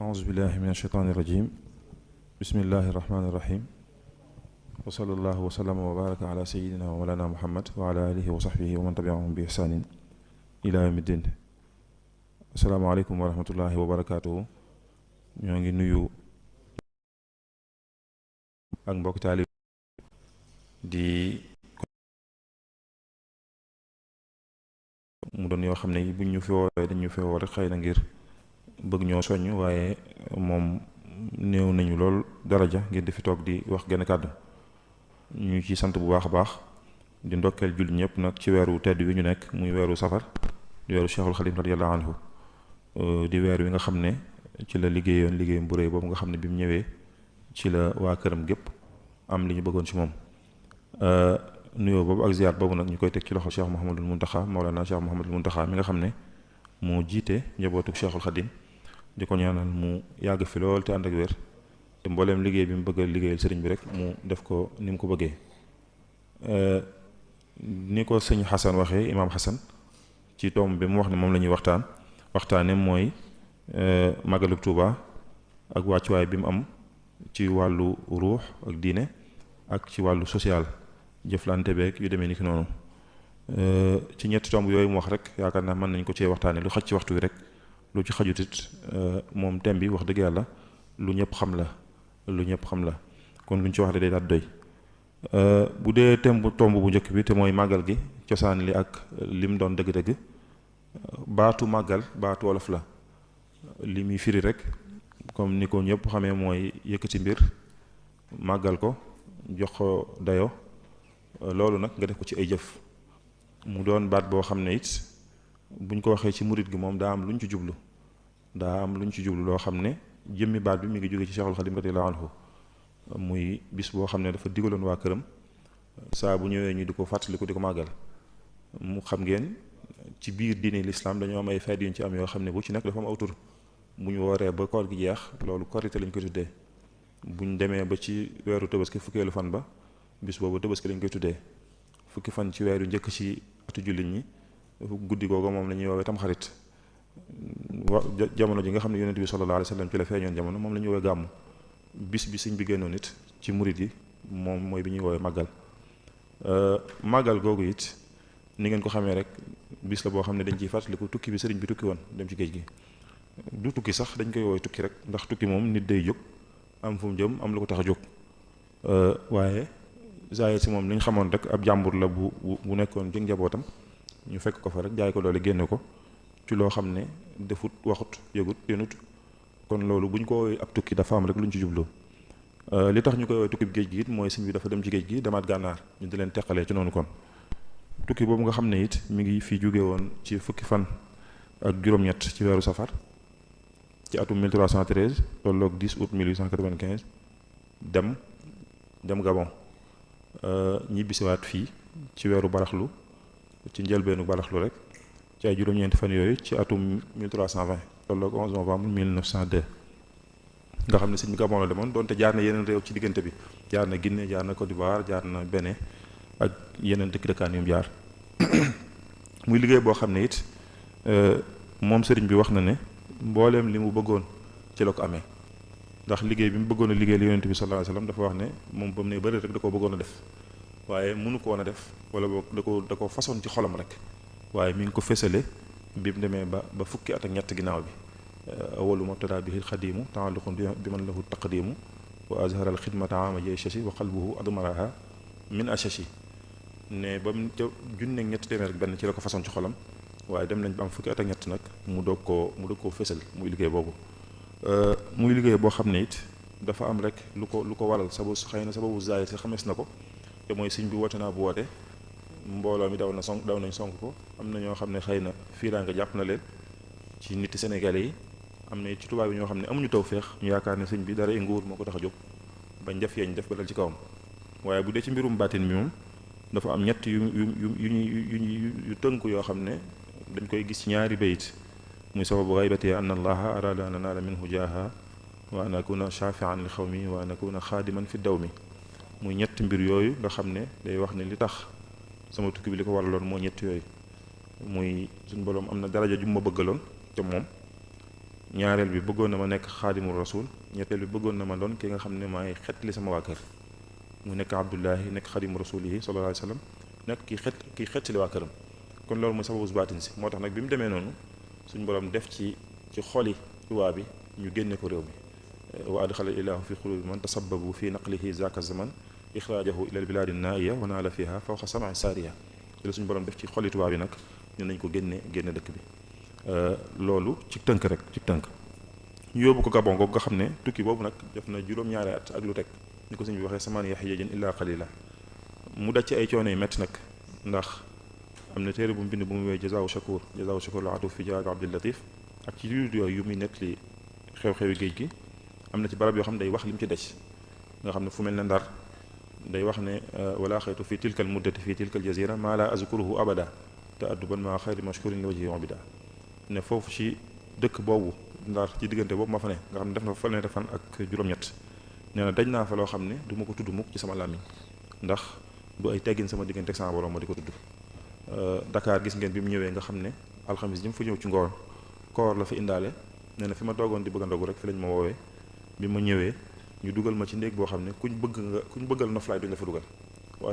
أعوذ بالله من الشيطان الرجيم بسم الله الرحمن الرحيم وصلى الله وسلم وبارك على سيدنا ومولانا محمد وعلى آله وصحبه ومن تبعهم بإحسان إلى يوم الدين. السلام عليكم ورحمة الله وبركاته. ñoo ngi nuyu ak mbokk taalib di mu doon yoo xam ne buñ ñu fi woowee dañ ñu fi woo rek xëy na ngir bëgg ñoo soññ waaye moom néew nañu lool daraja ngir di fi toog di wax genn kàddu ñu ci sant bu baax a baax di ndokkeel jullit ñëpp nag ci weeru tedd wi ñu nekk muy weeru safar di weeru Cheikhul Khadim radiyallahu anhu di weer wi nga xam ne ci la liggéeyoon liggéeyam bu rëy boobu nga xam ne bi mu ñëwee ci la waa këram gépp am li ñu bëggoon ci moom nuyoo boobu ak ziar boobu nag ñu koy teg ci loxo Cheikh Mouhamadul Mountakha Mawlana Cheikh Mouhamadul Mountakha mi nga xam ne moo jiite njabootu Cheikhul Khadim di ko ñaanal mu yàgg fi lool te ànd ak wér te mbooleem liggéey bi mu bëgg a liggéeyal sëriñ bi rek mu def ko ni mu ko bëggee ni ko sëñ Xasan waxee imaam Xasan ci tomb bi mu wax ne moom la ñuy waxtaane mooy màggalug Tuuba ak wàccuwaay bi mu am ci wàllu ruux ak diine ak ci wàllu social jëflante beeg yu demee ni ki noonu ci ñetti tomb yooyu mu wax rek yaakaar naa mën nañ ko cee waxtaane lu xaj ci waxtu wi rek lu ci xajutit moom thème bi wax dëgg yàlla lu ñëpp xam la kon lu ñu ci wax day daal doy bu dee tomb bu njëkk bi te mooy màggal gi cosaan li ak lim doon dëgg-dëgg baatu màggal baatu wolof la li muy firi rek comme ni ko ñëpp xamee mooy yëkkati mbir màggal ko jox ko dayo loolu nag nga def ko ci ay jëf mu doon baat boo xam ne it buñ ko waxee ci murit gi moom daa am lu ñu ci jublu loo xam ne jëmmi baat bi mi ngi jóge ci Cheikhul Khadim radiyallahu anhu muy bis boo xam ne dafa digaloon waa këram saa bu ñëwee ñu di ko fàttaliku di ko màggal mu xam ngeen ci biir diine l'islam dañoo am ay feet yuñ ci am yoo xam ne bu ci nekk dafa am aw tur bu ñu wooree ba koor gi jeex loolu korite lañ koy tuddee buñ demee ba ci weeru tabaski fukkeelu fan ba bis boobu tabaski lañ koy tuddee fukki fan ci weeru njëkk ci atu jullit ñi guddi googu moom la ñuy woowee tam xarit jamono ji nga xam ne yonent bi sallallahu alayhi wa sallam ci la feeñoon jamono moom la ñuy woowee gàmmu bis bi sëñ bi génnoon it ci murit yi moom mooy bi ñuy woowee màggal googu it ni ngeen ko xamee rek bis la boo xam ne dañ ciy fàttaliku tukki bi sëriñ bi tukki woon dem ci géej gi du tukki sax dañ koy woowee tukki rek ndax tukki moom nit day jóg am fu mu jëm am lu ko tax a jóg waaye zaayir si moom li ñu xamoon rek ab jàmbur la bu nekkoon jëng njabootam ñu fekk ko fa rek jaay ko doole génne ko ci loo xam ne defut waxut yëgut dénut kon loolu bu ñu ko woowee ab tukki dafa am rek lu ñu ci jublu li tax ñu koy woowee tukki bi géej gi it mooy sëñ bi dafa dem ci géej gi demaat gànnaar ñu di leen teqalee ci noonu kon tukki boobu nga xam ne it mi ngi fi jóge woon ci fukki fan ak juróom-ñett ci weeru safar ci atum 1313 tolloog 10 août 1895 dem Gabon ñibbisiwaat fii ci weeru baraxlu ci njëlbeenu baraxlu rek ci ay juróom-ñeenti fan yooyu ci atum 1320 tolloog 11 novembre 1902 nga xam ne sëñ bi Gabon la demoon donte jaar na yeneen réew ci diggante bi jaar na Guinée jaar na Côte d'Ivoire jaar na Bénin ak yeneen dëkkaan yu mu jaar muy liggéey boo xam ne it moom sëriñ bi wax na ne mbooleem li mu bëggoon ci la ko amee ndax liggéey bi mu bëggoon a liggéey li yonent bi sallallahu alayhi wasallam dafa wax ne moom ba mu ne bëri rek da koo bëggoon a def waaye mënu ko woon a def wala boog da ko façon ci xolam rek waaye mi ngi ko fésale bi mu demee ba fukki at ak ñett ginnaaw bi awalu mubtada bihi alxadimu taalluqun bi man lahu taqdimu wa azhara alxidmata ama jey shashi wa qalbuhu admaraha min ashashi ne ba mu ca junneeg ñetti téeméer ak benn ci la ko façon ci xolam waaye dem nañ ba am fukki at ak ñett nag mu doog koo fésal muy liggéey boobu muy liggéey boo xam ne it dafa am rek lu ko waral xëy na sababu zaahir si xamees na ko te mooy sëñ bi woote naa bu woote mbooloo mi daw nañ sonk ko am na ñoo xam ne xëy na fiiraa nga jàpp na leen ci niti sénégalais yi am na ci tubaab yi ñoo xam ne amuñu tawféex ñu yaakaar ne sëñ bi dara nguur moo ko tax a jóg bañ def yeeñ def ba dal ci kawam waaye bu dee ci mbirum baatin mi moom dafa am ñett yu tënku yoo xam ne dañ koy gis ci ñaari bayit muy sababu gaybati anna allaha arada an nanaala minhu jaaha wa an akuna shafian li xawmi wa an akuna xaadiman fi daw mi muy ñetti mbir yooyu nga xam ne day wax ne li tax sama tukki bi li ko waraloon moo ñett yooyu muy suñu boroom am na daraja ju ma bëggaloon te moom ñaareel bi bëggoon na ma nekk xaadimul rasul ñetteel bi bëggoon na ma doon ki nga xam ne maay xetli sama waa kër mu nekk Abdullahi nekk xaadimu rasulihi sallallahu alayhi wa sallam nekk kii xetli waa këram kon loolu mooy sababu baatin si moo tax nag bi mu demee noonu suñu borom def ci xoli tubaab bi ñu génne ko réew mi wa adxala ilaahu fi qulubi man tasabbabu fi naqlihi zaaka zaman ixraajahu ila al bilaadi naaiya wa naala fiha fawqa samai saariya ci la suñu borom def ci xoli tubaab bi nag ñu nañ ko génne dëkk bi loolu ci tënk rek ci tënk ñu yóbbu ko Gabon googu nga xam ne tukki boobu nag def na juróom-ñaari at ak lu teg ni ko sëñ bi waxee samaaniya xijajin illaa qalila mu daj ci ay coono yu métti nag ndax am na téere bu mu bind bu mu wee jazaawu shakur la atuf fi jawaab Abdul Latif ak ci lu yooyu yu muy nekk li xew-xewi géej gi am na ci barab yoo xam ne day wax li mu ci daj nga xam ne fu mel ne Ndar day wax ne wala xaytu fi tilkal muddati fi tilkal jazira maa la azkuruhu abada te adduban maa xayri mashkurin li wajhi ubida ne foofu ci dëkk boobu Ndar ci diggante boobu ma fa ne nga xam ne def na fa fanweeri fan ak juróom-ñett nee na daj naa fa loo xam ne du ma ko tudd mukk ci sama làmmiñ ndax du ay teggin sama diggante ak sama borom ma di ko tudd Dakar gis ngeen bi mu ñëwee nga xam ne alxamis ji mu fa ñëw ci ngoor koor la fa indaale nee na fi ma toogoon di bëgg a ndogu rek fi lañ ma woowee bi ma ñëwee ñu dugal ma ci néeg boo xam ne kuñ bëggal noflaay duñ la fa dugal wa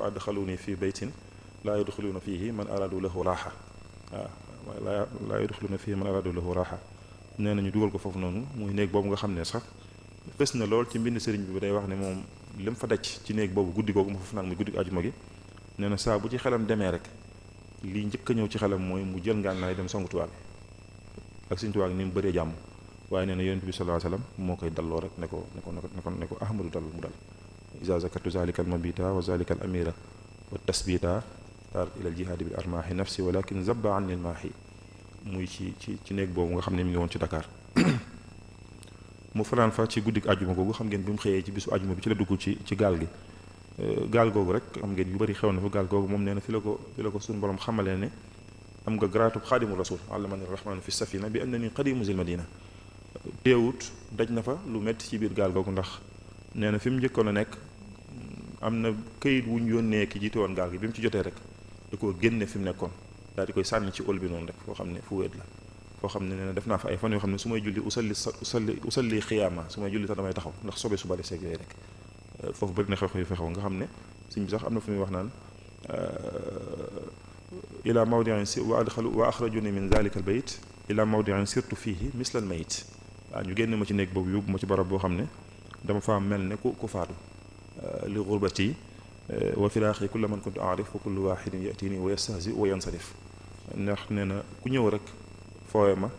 adxaluni fi baytin laa yadxuluuna fiihi man araadu lahu raaxa waaw laa yadxuluuna fiihi man araadu lahu raaxa nee na ñu dugal ko foofu noonu muy néeg boobu nga xam ne sax fës na lool ci mbind sëriñ bi day wax ne moom li mu fa daj ci néeg boobu guddi googu ma fa fanaan muy guddi ajuma gi nee na saa bu ci xelam demee rek lii njëkk a ñëw ci xelam mooy mu jël ngànnaay dem songu tubaab bi ak suñu tubaab ni mu bëree jàmm waaye nee na yonent bi sallallahu alayhi wasallam moo koy dalloo rek ne ko ahmadu dal mu dal iza zakartu zalika al mabita wa zalika al amira wa tasbita tar ila al jihaadi bil armaahi nafsi walakin zabba anni al maahi muy ci néeg boobu nga xam ne mi ngi woon ci Dakar mu fanaan fa ci guddik ajuma googu xam ngeen bi mu xëyee ci bisu ajuma bi ci la dugg ci gaal gi gaal googu rek xam ngeen yu bëri xew na fa gaal googu moom nee na fi la ko suñu borom xamalee ne am nga garaatub xaadimu rasul allamani rahmanu fi safina bi annani qadimu zil madina teewut daj na fa lu metti ci biir gaal googu ndax nee na fi mu njëkkoon a nekk am na këyit wuñ yónnee ki jiite woon gaal gi bi mu ci jotee rek da koo génne fi mu nekkoon daal di koy sànni ci ël bi noonu rek foo xam ne fu wéet la foo xam ne nee na def naa fa ay fan yoo xam ne su may julli usalli xiyaama su may julli sax damay taxaw ndax sobe su bari seeg yooyu rek foofu bëri na xew-xew yu fa xew nga xam ne suñ bi sax am na fu muy wax naan ila mawdiin si wa axrajuni min zalika al bayt ila mawdiin sirtu fiihi misla al mayit waaw ñu génn ma ci néeg boobu yóbbu ma ci barab boo xam ne dama faa mel ne ku faatu li gurbati wa firaaxi kulla man kuntu aarif wa kullu waxidin yatini wa yastahzi wa yansarif ndax nee na ku ñëw rek foowe ma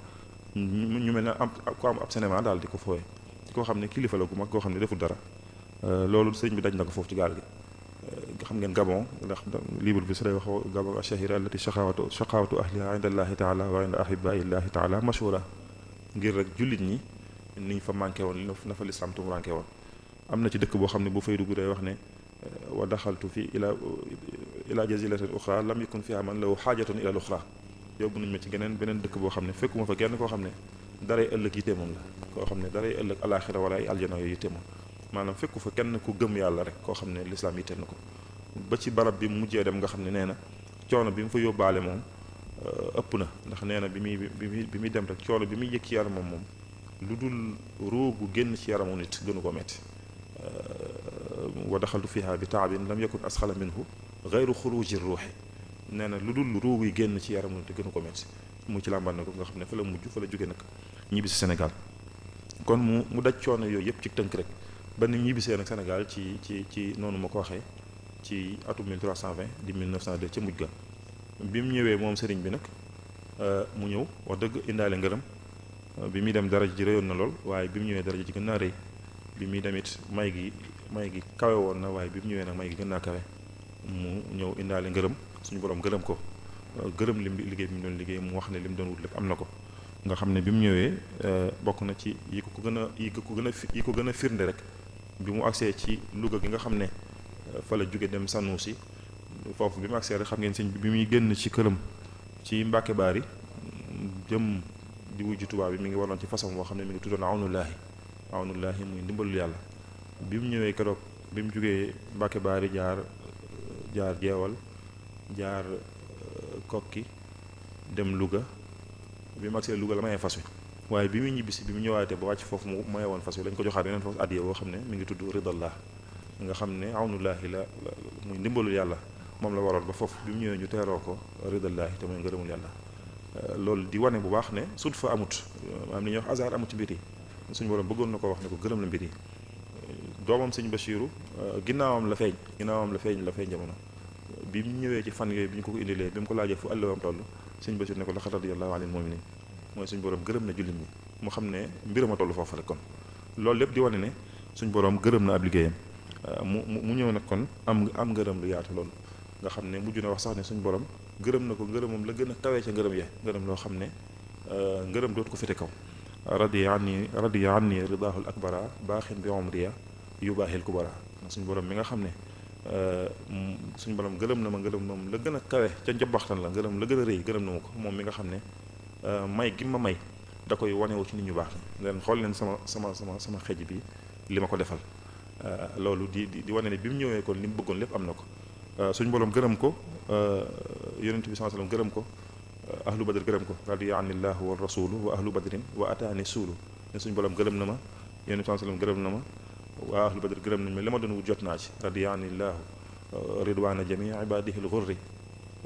ñu mel ne ku am ab cinéma daal di ko foowe ci koo xam ne kilifa la gu mag koo xam ne deful dara loolu sëñ bi daj na ko foofu ci gaal gi nga xam ngeen Gabon ndax livre bi su day wax Gabon ashahira allati shaqawatu ahliha inda allahi taala wa inda ahibaillahi taala mashhura ngir rek jullit ñi niñ fa manqué woon na fa lislaam tum manqué woon am na ci dëkk boo xam ne bu fay dugg day wax ne wa daxaltu fi ila jaziratin uxra lam yakun fiha man lahu xaajatun ila al uxra yóbbu nañ ma ci beneen dëkk boo xam ne fekkuma fa kenn koo xam ne daray ëllëg yitte moom la koo xam ne daray ëllëg alaxira wala ay aljana yooyu yitte moom maanaam fekku fa kenn ku gëm yàlla rek koo xam ne lislaam yitte na ko ba ci barab bi mujjee dem nga xam ne nee na coono bi mu fa yóbbaale moom ëpp na ndax nee na bi muy dem rek coono bi muy yëg ci yaramam moom lu dul ruugu génn ci yaramu nit gënu ko metti wa daxaltu fiha bi taabin lam yakun asxala minhu gayru xuruji ruuxi nee na lu dul ruugu yi génn ci yaramu nit gënu ko metti mu ci làmban na ko nga xam ne fa la mujj fa la jóge nag ñibbi si Sénégal kon mu daj coono yooyu yëpp ci tënk rek ba ni ñibbisee nag Sénégal ci noonu ma ko waxee ci atum 1320 di 1902 ca mujj ga bi mu ñëwee moom sëriñ bi nag mu ñëw wax dëgg indaale ngërëm bi muy dem daraja ji réyoon na lool waaye bi mu ñëwee daraja ji gën naa rëy bi muy demit may gi kawe woon na waaye bi mu ñëwee nag may gi gën naa kawe mu ñëw indaale ngërëm suñu borom gërëm ko gërëm lim liggéey bi mu doon liggéey mu wax ne li mu doon wut lépp am na ko nga xam ne bi mu ñëwee bokk na ci yi ko gën a firnde rek bi mu agsee ci Louga gi nga xam ne fa la jóge dem Sanusi foofu bi mu agsee rek xam ngeen sëñ bi muy génn ci këram ci Mbàkke Baari jëm di wujju tubaab bi mi ngi waroon ci façon boo xam ne mi ngi tuddoon awnullaahi muy ndimbalul yàlla bi mu ñëwee keroog bi mu jógee Mbàkke Baari jaar jeewal jaar kokki dem Louga bi mu agsee Louga la mayee fas wi waaye bi muy ñibbisi bi mu ñëwaatee ba wàcc foofu mu maye woon fas wi lañ ko joxaat yeneen fas addiya boo xam ne mi ngi tudd ridallah nga xam ne awnullaahi la muy ndimbalul yàlla moom la waroon ba foofu bi mu ñëwee ñu teeroo ko ridallaahi te mooy ngërëmul yàlla. loolu di wane bu baax ne sut fa amut am li ñuy wax hasard amut ci mbir yi suñu borom bëggoon na ko wax ne ko gërëm la mbir yi. doomam sëñ Bachiru ginnaawam la feeñ jamono bi mu ñëwee ci fan yooyu bi ñu ko indilee bi mu ko laajee fu àllawam toll sëñ Bachiru ne ko laqad radiyallaahu anil mu'miniin mooy suñu borom gërëm na jullit ñi mu xam ne mbiram a toll foofu rek kon loolu lépp di wane ne suñu borom gërëm na ab liggéeyam mu ñëw nag kon am ngërëm lu yaatu loolu nga xam ne mujj na wax sax ne suñu borom gërëm na ko ngërëmam la gën a tawee ca ngërëm ya ngërëm loo xam ne ngërëm dootu ko fete kaw radiya anni ridaahul akbara baaxin bi umriya yubaahil kubara suñu borom mi nga xam ne suñu borom gërëm na ma ngërëm moom la gën a kawe ca njabaxtan la ngërëm la gën a rëy gërëm na ma ko moom mi nga xam ne may gi ma may da koy wanewu ci nit ñu baax ni leen xool leen sama xej bi li ma ko defal loolu di wane ne bi mu ñëwee kon li mu bëggoon lépp am na ko suñu borom gërëm ko yonent bi sallallahu alayhi wasallam gërëm ko ahlu badr gërëm ko radiya anillahu wa rasulu wa ahlu badrin wa ataani suulu ne suñu borom gërëm na ma yonent bi sallallahu alayhi wasallam gërëm na ma waa ahlu badr gërëm nañ ma li ma doon wut jot naa ci radiya anillahu ridwaana jamii ibadihi l-ghurri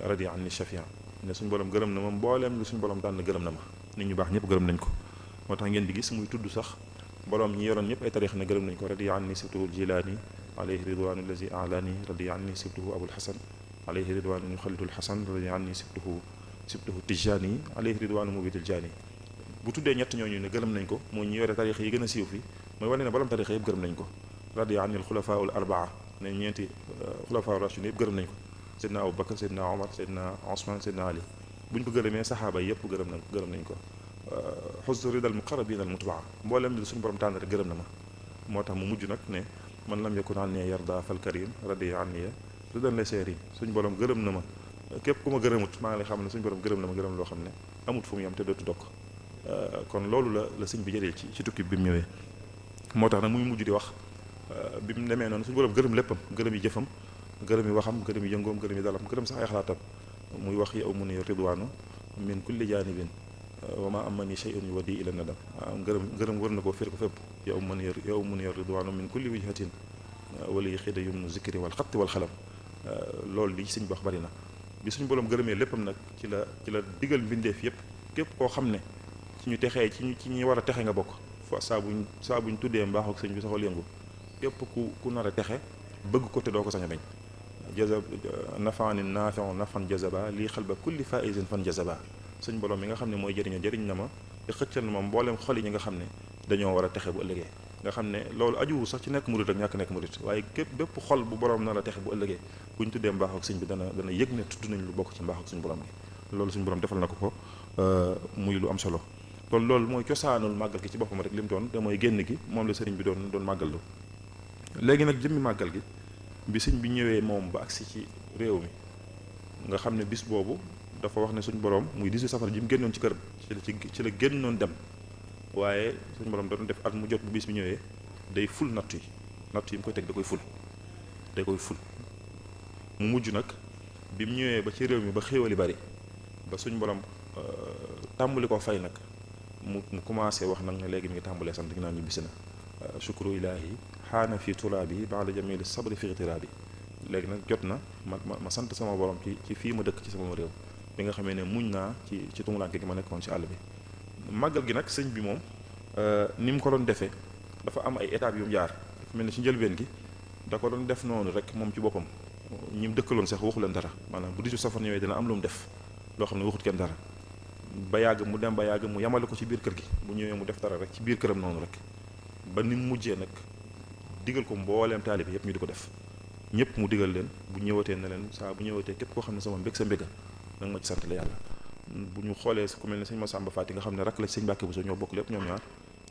radiya anni shafia ne suñu borom gërëm na ma mbooleem lu suñu borom tànn gërëm na ma nit ñu baax ñëpp gërëm nañ ko moo tax ngeen di gis muy tudd sax borom ñi yoroon ñëpp ay tarix ne gërëm nañ ko radiya anni sibtuhu jilaani alayhi ridwaanu allazi alaani radiya anni sibtuhu abul hasan alayhi ridwaanu xalidul hasan radiya anni sibtuhu tijaani alayhi ridwaanu mubitil jaani bu tuddee ñett ñooñu ne gërëm nañ ko mooy ñi yore tarix yi gën a siiw fi mooy wane ne borom tarix yëpp gërëm nañ ko radiya anil xulafaaul arbaa ne ñeenti xulafaa rashidin yëpp gërëm nañ ko seydna Abu Bakar seydna Omar seydna Osman seydna Ali bu ñu ko gërëmee saxaaba yëpp gërëm nañ ko xusdu ridal muqarrabin al mutbaa mboolem li suñu borom tànn rek gërëm na ma moo tax mu mujj nag ne man lam yakun anni yarda fal karim radiya anni ridan la seeri suñu borom gërëm na ma képp ku ma gërëmut maa ngi lay xam ne suñu borom gërëm na ma gërëm loo xam ne amut fu mu yam te dootu dokk kon loolu la sëñ bi jëlee ci tukki bi mu ñëwee moo tax nag muy mujj di wax bi mu demee noonu suñu borom gërëm léppam gërëm yi jëfam gërëm yi waxam gërëm yi yëngoom gërëm yi dalam gërëm sax ay xalaatam muy wax yow mu ne ridwaanu min kulli jaanibin wa ma amani shay'un yuwaddi ila nadam gërëm wër na ko fir ko fépp yow mu ne ridwaanu min kulli wijhatin wala yi xida yumnu zikri wal xatti wal xalam loolu li sëñ bi wax bari na bi suñu borom gërëmee léppam nag ci la digal mbindeef yépp képp koo xam ne ci ñu texee ci ñi war a texe nga bokk fa saa buñ tuddee mbaax ak sëñ bi saxol yëngu képp ku nar a texe bëgg ko te doo ko sañ a bañ jazab nafaani naafi'u nafan jazaba lii xalba kulli faizin fan jazaba suñ borom mi nga xam ne mooy jëriñ na ma te xëccal na ma mbooleem xol yi ñi nga xam ne dañoo war a texe bu ëllëgee nga xam ne loolu ajuwu sax ci nekk murit ak ñàkk nekk murit waaye bépp xol bu borom nar a texe bu ëllëgee bu ñu tuddee mbaax ak sëñ bi dana yëg ne tudd nañ lu bokk ci mbaax ak suñu borom gi loolu suñu borom defal na ko muy lu am solo kon loolu mooy cosaanul màggal gi ci boppam rek li mu doon te mooy génn gi moom la sëriñ bi doon màggal lu léegi nag jëmmi màggal gi bi sëñ bi ñëwee moom ba agsi ci réew mi nga xam ne bis boobu dafa wax ne suñu borom muy 18 safar ji mu génnoon ci këram ci la génnoon dem waaye suñu borom doon def at mu jot bu bis bi ñëwee day ful natt yi mu koy teg da koy ful mu mujj nag bi mu ñëwee ba ci réew mi ba xéewali bari ba suñu borom tàmbali ko fay nag mu commencé wax nag ne léegi mi ngi tàmbalee sant ginnaaw ñu bisi na shukru ilaahi xaana fi turaabi ba'da jamili sabri fi ightiraabi léegi nag jot na ma sant sama borom ci fii ma dëkk ci sama réew bi nga xamee ne muñ naa ci tumulaanke gi ma nekkoon ci àll bi màggal gi nag sëñ bi moom ni mu ko doon defee dafa am ay étapes yu mu jaar dafa mel ne ci njëlbeen gi da ko doon def noonu rek moom ci boppam ñi mu dëkkaloon sax waxu leen dara maanaam bu 18 safar ñëwee dina am lu mu def loo xam ne waxut kenn dara ba yàgg mu yamale ko ci biir kër gi bu ñëwee mu def dara rek ci biir këram noonu rek ba ni mu mujjee nag digal ko mbooleem taalibe yëpp ñu di ko def ñëpp mu digal leen bu ñëwatee na leen saa bu ñëwatee képp koo xam ne sama mbég sa mbéga nanga ma ci sant la yàlla bu ñu xoolee ku mel ne sëñ Massamba Faty nga xam ne rak la ci sëñ Mbàkke Buso ñoo bokk lépp ñoom ñaar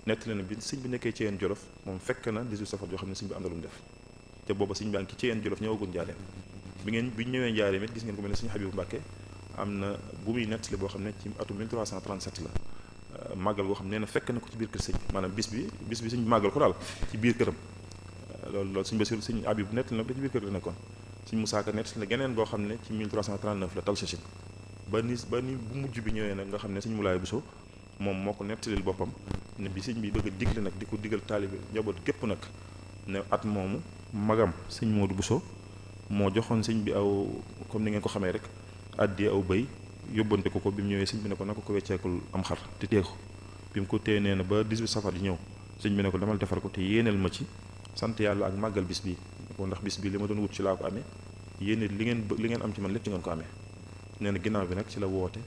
nett leen bi sëñ bi nekkee ci yeen Jolof moom fekk na 18 safar yoo xam ne sëñ bi am na lu mu def te booba sëñ baa ngi ci yeen Jolof ñëwagul njaareem bi ñu ñëwee njaareem it gis ngeen ku mel ne sëñ Habibu Mbàkke am na bu muy nettali boo xam ne ci atum 1337 la màggal boo xam ne nee na fekk na ko ci biir kër sëñ bi maanaam bis bi sëñ bi màggal ko daal ci biir këram loolu sëñ Basiru sëñ Habib nettali na ko ci biir kër la nekkoon sëñ Musaa Ka nettali na geneen boo xam ne ci 1339 la Talsachin ba ni bu mujj bi ñëwee nag nga xam ne sëñ Mulaay Buso moom moo ko nettalil boppam ne bi sëñ bi bëgg a digle nag di ko digal taalibe njaboot gépp nag ne at moomu magam sëñ Modou Bousso moo joxoon sëñ bi aw comme ni ngeen ko xamee rek addi aw bëy yóbbante ko bi mu ñëwee sëñ bi ne ko naka ko wecceekul am xar te tee ko bi mu ko téye nee na ba 18 safar yi ñëw sëñ bi ne ko demal defar ko te yéeneel ma ci sant yàlla ak màggal bis bi ko ndax bis bi li ma doon wut ci laa ko amee yéene li ngeen am ci man lépp ci ngeen ko amee nee na ginnaaw bi nag ci la woote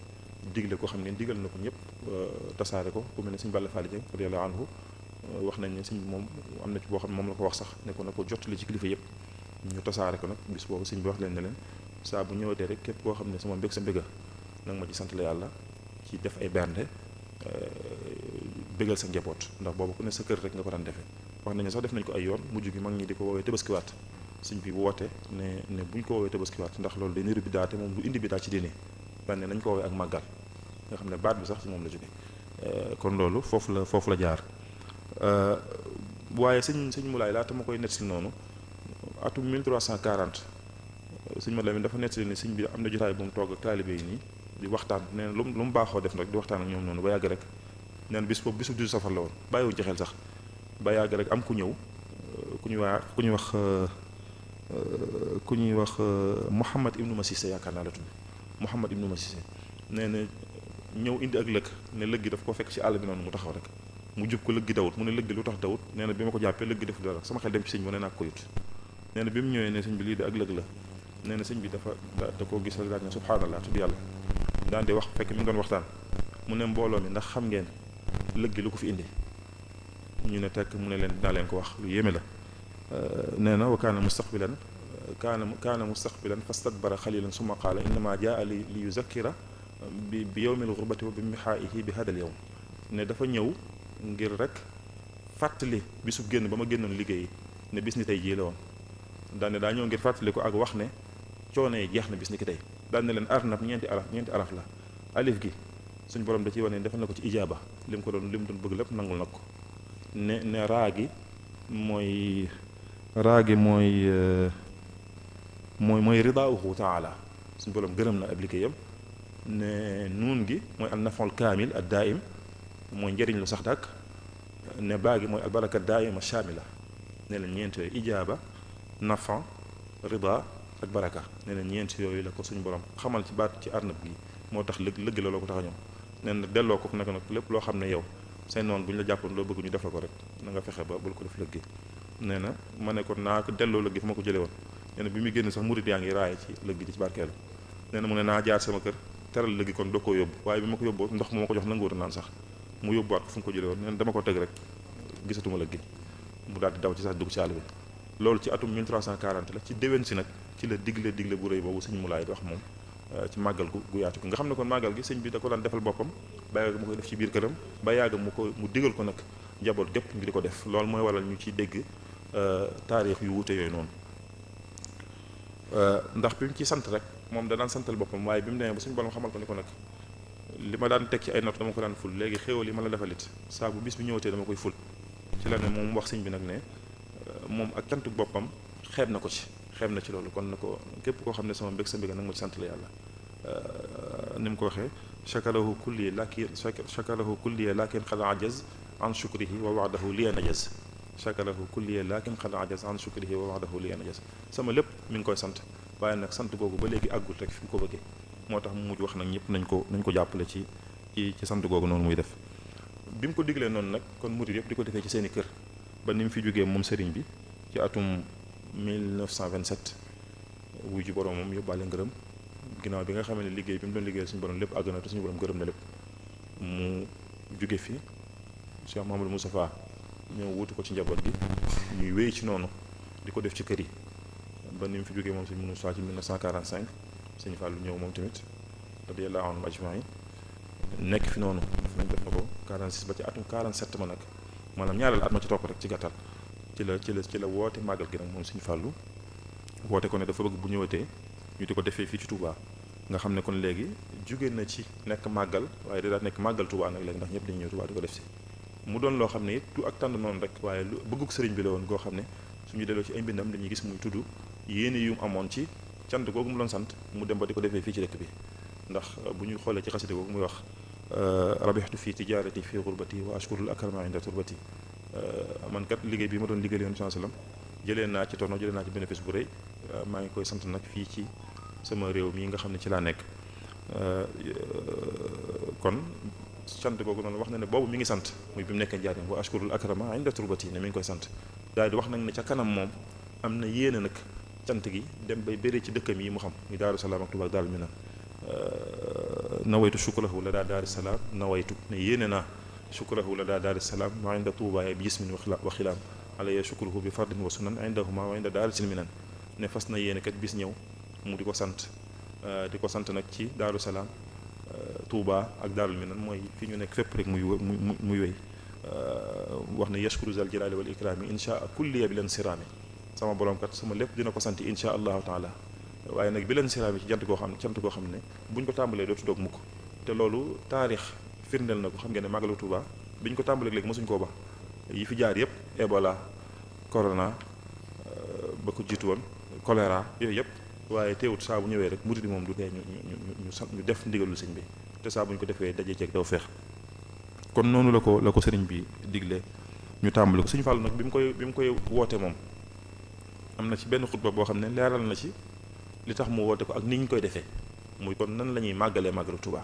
digle ko xam ngeen digal na ko ñëpp tasaare ko ku mel ne sëñ Balla Fall Dieng radiyallahu anhu wax nañ ne sëñ bi moom am na ci boo xam ne moom la ko wax sax ne ko na ko jottali ci kilifa yëpp ñu tasaare ko nag bis boobu sëñ bi wax leen ne leen saa bu ñëwatee rek képp koo xam ne sama mbég sa mbéga nag ma ci sant la yàlla ci def ay bernde bégal sa njaboot ndax boobu ku ne sa kër rek nga ko daan defee wax nañu sax def nañ ko ay yoon mujj gi mag ñi di ko woowee tabaskiwaat sëñ bi woote ne buñ ko woowee tabaskiwaat ndax loolu day niru bidaa te moom du indi bidaa ci diine daan ne nañ ko woowee ak màggal nga xam ne baat bi sax ci moom la jóge kon loolu foofu la jaar waaye sëñ Moulay laata ma koy nettali noonu atum 1340 sëñ Mouhamed Lamine dafa nettali ne sëñ bi am na jotaay bu mu toog ak taalibe yi nii di waxtaan nee na lu mu baaxoo def rek di waxtaan ak ñoom noonu ba yàgg rek nee na bis boobu bisu 18 safar la woon bàyyiwuñ ci xel sax ba yàgg rek am ku ñëw ku ñuy wax Mouhamad ibnu Masise yaakaar naa la tudd Mouhamad ibnu Masise nee na ñëw indi ak lëg ne lëg gi daf ko fekk ci àll bi noonu mu taxaw rek mu jub ko lëg gi dawut mu ne lëg gi lu tax dawut nee na bi ma ko jàppee lëg gi def dara sama xel dem ci sëñ bi ne naa ko yut nee na bi mu ñëwee ne sëñ bi lii de ak lëg la nee na sëñ bi da koo gisal daal ne subhaanallah tudd yàlla daan di wax fekk mi ngi doon waxtaan mu ne mbooloo mi ndax xam ngeen lëg gi lu ko fi indi ñu ne tekk mu ne leen dinaa leen ko wax lu yéeme la nee na wa kaana mustaqbilan fastadbara xalilan summa qaala innama jaa li yuzakkira bi yawmil gurbati wa bi mihaa'ihi bi hadal yawm ne dafa ñëw ngir rek fàttali bisu génn ba ma génnoon liggéey ne bis ni tey jii la woon daan ne daa ñëw ngir fàttali ko ak wax ne coono yi jeex na bis ni ki tey daan ne leen arnab ñeenti araf la alif gi suñ borom da ciy wane ne defal na ko ci ijaaba li mu doon bëgg lépp nangul nag ko ne raa gi mooy ridaahu taala suñ borom gërëm na ab liggéeyam ne nuun gi mooy al naful kaamil ad daaim mooy njëriñ lu sax dàkk ne baa gi mooy al baraka daaima shamila ne leen ñeent yooyu ijaaba nafa rida ak baraka ne leen ñeent yooyu la ko suñu borom xamal ci baat ci arnab gi moo tax lëgg la loo ko tax a ñëw nee na delloo ko nag lépp loo xam ne yow say noonu bu ñu la jàppoon loo bëgg ñu def la ko rek na nga fexe ba bul ko def lëgg gi nee na ma ne ko naa ko delloo lëgg gi fa ma ko jëlee woon nee na bi muy génn sax murit yaa ngi raaye ci lëgg gi ci barkeelu nee na mu ne naa jaar sama kër teral lëgg kon doo koo yóbbu waaye bi ma ko yóbboo ndox ma ko jox nanguwuta naan sax mu yóbbuwaat ko fu mu ko jëlee woon nee na dama ko teg rek gisatuma lëgg gi mu daal di daw ci sax dugg ci àll bi loolu ci atum 1340 la ci déwén si nag ci la digle bu rëy boobu sëñ Moulay di wax moom ci màggal gu yaatu ko nga xam ne kon màggal gi sëñ bi da ko daan defal boppam ba yàgg mu koy def ci biir këram ba yàgg mu digal ko nag njaboot gépp ngi di ko def loolu mooy waral ñu ciy dégg taarix yu wuute yooyu noonu ndax bi mu ci sant rek moom da daan santal boppam waaye bi mu demee ba suñu borom xamal ko ni ko nag li ma daan teg ci ay note dama ko daan ful léegi xéewal yi ma la defalit saa bu bis bi ñëwatee dama koy ful ci la ne moom wax sëñ bi nag ne moom ak cantuk boppam xeeb na ci loolu kon na ko képp koo xam ne sama mbég sa mbég nag ma ci sant la yàlla ni mu ko waxee chakalahu kulliye lakin xad ajaz an shukrihi wa wa'dahu liya najaz chakalahu kulliye lakin xad ajaz an shukrihi wa wa'dahu liya najaz sama lépp mi ngi koy sant waaye nag sant googu ba léegi àggul rek fi mu ko bëggee moo tax mu mujj wax nag ñëpp nañ ko jàppale ci sant googu noonu muy def bi mu ko diglee noonu nag kon murid yëpp di ko defee ci seen i kër ba ni mu fi jógee moom sëriñ bi ci atum 1927 wuy ji borom moom yóbbaale ngërëm ginnaaw bi nga xam ne liggéey bi mu doon liggéey suñu borom lépp àgg na te suñu borom gërëm na lépp mu jóge fi Cheikh Mouhamadou Moustapha ñëw wutu ko ci njaboot gi ñuy wéy ci noonu di ko def ci kër yi ba ni mu fi jógee moom sëñ Moussa ci 1945 sëñ Fallou ñëw moom tamit radiyallahu anhum ajmaïn nekk fi noonu def na ko 46 ba ci atum 47 ma nag maanaam ñaareel at ma ci topp rek ci gàttal ci la woote màggal gi nag moom sëñ Fallou woote ko ne dafa bëgg bu ñëwatee ñu di ko defee fii ci Touba nga xam ne kon léegi jóge na ci nekk màggal waaye da nekk màggal Touba nag léegi ndax ñëpp dañuy ñëw Touba di ko def si mu doon loo xam ne it du ak tànn noonu rek waaye lu bëgguk sëriñ bi la woon goo xam ne suñu delloo ci ay mbindam dañuy gis muy tudd yéene yu mu amoon ci cant googu mu doon sant mu dem ba di ko defee fii ci dëkk bi ndax bu ñu xoolee ci xasida googu muy wax rabixtu fi tijarati fi gurbati wa ashkurul akrama inda turbati man kat liggéey bi ma doon liggéeyal yoon sallam jëlee naa ci tono jëlee naa ci bénéfice bu rëy maa ngi koy sant nag fii ci sama réew mii nga xam ne ci laa nekk kon sant googu noonu wax na ne boobu mi ngi sant muy bi mu nekkee njaarim wa ashkurul akrama inda turbati ne mi ngi koy sant daal di wax nag ne ca kanam moom am na yéene nag cant gi dem bay bëri ci dëkkam yi mu xam muy Daaru Salaam ak Tuubaa ak Daaru Minaan nawaytu shukrahu la daa Daaru Salaam nawaytu ne yéene naa shukrahu la daa Daaru Salaam wa inda Tuubaa bi jismin wa xilaam alaya shukruhu bi fardin wa sunan indahuma wa inda Daaru Minaan ne fas na yéene kat bis ñëw mu di ko sant nag ci Daaru Salaam Touba ak Daarul Minan mooy fi ñu nekk fépp rek muy wéy wax ne yashkuru zal jalali wal ikrami insha kulliya bi leen siraami sama borom kat sama lépp dina ko sant insha allahu taala waaye nag bi leen siraami ci cant koo xam ne buñ ko tàmbalee dootu doog mukk te loolu taarix firndeel na ko xam ngeen ne màggalu Touba biñ ko tàmbalee léegi mosuñ koo ba yi fi jaar yëpp Ebola corona ba ko jiitu woon choléra yooyu yëpp waaye teewut saa bu ñëwee rek murid moom du tee ñu def ndigalul sëñ bi te saa bu ñu ko defee daje ceeg daw feex kon noonu la ko sëriñ bi digle ñu tàmbali ko sëñ Fallu nag bi mu koy woote moom am na ci benn xutba boo xam ne leeral na ci li tax mu woote ko ak ni ñu koy defee muy kon nan la ñuy màggalee màggalu Touba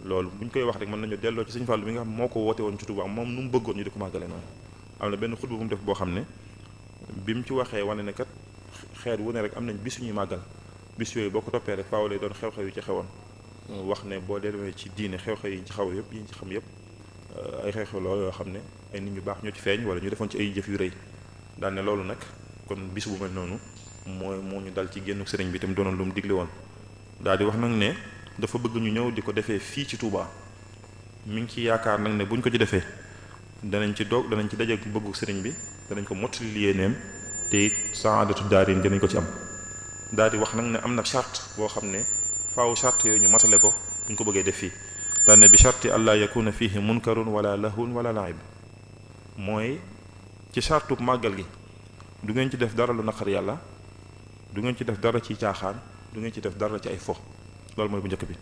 loolu bu ñu koy wax rek mën nañu delloo ci sëñ Fallu bi nga xam moo ko woote woon ci Touba moom nu mu bëggoon ñu di ko màggalee noonu am na benn xutba bu mu def boo xam ne bi mu ci waxee wane ne kat xeet wu ne rek am nañ bis yu ñuy màggal bis yooyu boo ko toppee rek faaw lay doon xew-xew yi ci xewoon wax ne boo demee ci diine xew-xew yi ñu ci xaw yëpp yi ñu ci xam yëpp ay xew-xew loolu yoo xam ne ay nit ñu baax ñoo ci feeñ wala ñu defoon ci ay jëf yu rëy daal ne loolu nag kon bis bu mel noonu moo ñu dal ci génnu sëriñ bi tam doonoon lu mu digle woon daal di wax nag ne dafa bëgg ñu ñëw di ko defee fii ci Touba mi ngi ci yaakaar nag ne buñ ko ci defee danañ ci dajeek bëggu sëriñ bi danañ ko mottali yéeneem te it saadatu daarin dinañ ko ci am daal di wax nag ne am na charte boo xam ne faaw charte yooyu ñu matale ko buñ ko bëggee def fii daal ne bi charte allah yakuna fihi munkarun wala lahun wala laib mooy ci chartu màggal gi du ngeen ci def dara lu naqar yàlla du ngeen ci def dara ci caaxaan du ngeen ci def dara ci ay fo loolu mooy bu njëkk bi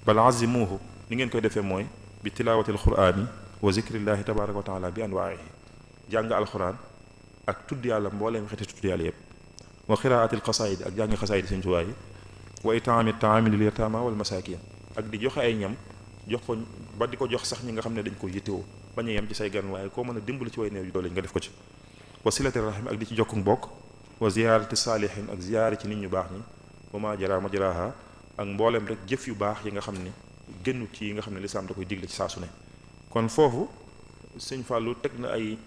bal azimuhu ni ngeen koy defee mooy bi tilaawatil qur'ani wa zikrillahi tabaraka wa taala bi anwaa'ihi jàng alquran ak tudd yàlla mbooleem xeeti tudd yàlla yëpp wa qiraatil qasaayid ak jàng xasaayid seen tuwaay yi wa itaami taami lil yataama wal masaakin ak di joxe ay ñam jox ko ba di ko jox sax ñi nga xam ne dañ ko yittewoo bañ a yem ci say gan waaye koo mën a dimbali ci way néew yu doole nga def ko ci wa silati rahim ak di ci jokku mbokk wa ziyaarati saalihin ak ziyaare ci nit ñu baax ñi wa ma jara majraha ak mbooleem rek jëf yu baax yi nga xam ne génnu ci yi nga xam ne lislaam da koy digle ci saa su ne kon foofu sëñ Fallou teg na ay